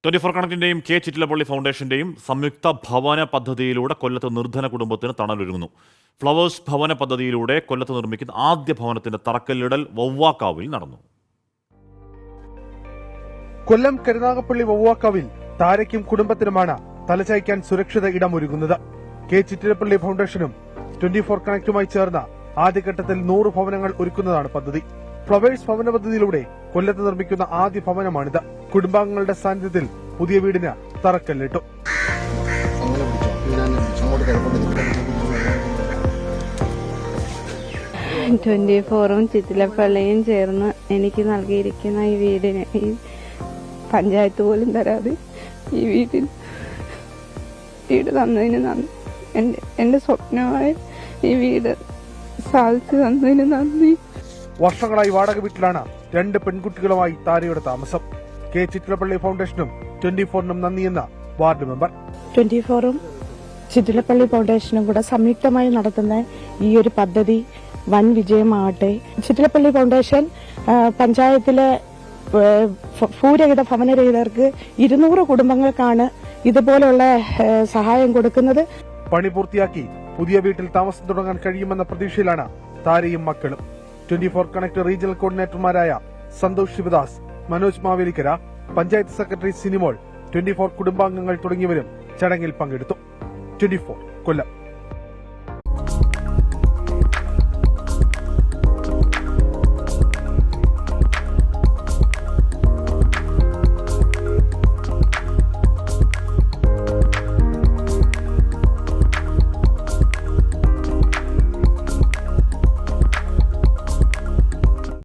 24 കണക്റ്റിന്റെയും K Chittilappilly ഫൗണ്ടേഷന്റെയും സംയുക്ത ഭവന പദ്ധതിയിലൂടെ കൊല്ലത്ത് നിർധന കുടുംബത്തിന് തണലൊരുങ്ങുന്നു. ഫ്ലവേഴ്സ് ഭവന പദ്ധതിയിലൂടെ കൊല്ലത്ത് നിർമ്മിക്കുന്ന ആദ്യ ഭവനത്തിന്റെ തറക്കല്ലിടൽ വവ്വാക്കാവിൽ നടന്നു. കൊല്ലം കരുനാഗപ്പള്ളി വവ്വാക്കാവിൽ താരയ്ക്കും കുടുംബത്തിനുമാണ് തലചായ്ക്കാൻ സുരക്ഷിത ഇടമൊരുങ്ങുന്നത്. കെ ചിറ്റിലപ്പള്ളി ഫൗണ്ടേഷനും 24 കണക്റ്റുമായി ചേർന്ന് ആദ്യഘട്ടത്തിൽ 100 ഭവനങ്ങൾ ഒരുക്കുന്നതാണ് പദ്ധതി. ഫ്ലവേഴ്സ് ഭവന പദ്ധതിയിലൂടെ കൊല്ലത്ത് നിർമ്മിക്കുന്ന ആദ്യ ഭവനമാണിത്. കുടുംബാംഗങ്ങളുടെ സാന്നിധ്യത്തിൽ പുതിയ വീടിന് തറക്കല്ലിട്ടു. 24ഉം ചിറ്റിലപ്പള്ളിയും ചേർന്ന് എനിക്ക് നൽകിയിരിക്കുന്ന ഈ വീടിന് ഈ പഞ്ചായത്ത് പോലും തരാതെ ഈ വീട് തന്നതിന് നന്ദി. എന്റെ സ്വപ്നമായ ഈ വീട് സാധിച്ചു തന്നതിന് നന്ദി. വർഷങ്ങളായി വാടക വീട്ടിലാണ് 2 പെൺകുട്ടികളുമായി താരയുടെ താമസം. കെ ചിറ്റിലപ്പള്ളി ഫൗണ്ടേഷനും 24നും നന്ദിയെന്ന വാർഡ് മെമ്പർ. 24ഉം ചിറ്റിലപ്പള്ളി ഫൗണ്ടേഷനും കൂടെ സംയുക്തമായി നടത്തുന്ന ഈ ഒരു പദ്ധതി വൻ വിജയമാകട്ടെ. ചിറ്റിലപ്പള്ളി ഫൗണ്ടേഷൻ പഞ്ചായത്തിലെ ഭൂരഹിത ഭവനരഹിതർക്ക് 200 കുടുംബങ്ങൾക്കാണ് ഇതുപോലുള്ള സഹായം കൊടുക്കുന്നത്. പണി പൂർത്തിയാക്കി പുതിയ വീട്ടിൽ താമസം തുടങ്ങാൻ കഴിയുമെന്ന പ്രതീക്ഷയിലാണ് താരയും മക്കളും. 24 കണക്ട് റീജിയണൽ കോർഡിനേറ്റർമാരായ സന്തോഷ് ശിവദാസ്, മനോജ് മാവേലിക്കര, പഞ്ചായത്ത് സെക്രട്ടറി സിനിമോൾ, 24 കുടുംബാംഗങ്ങൾ തുടങ്ങിയവരും ചടങ്ങിൽ പങ്കെടുത്തു. 24 കൊല്ലം.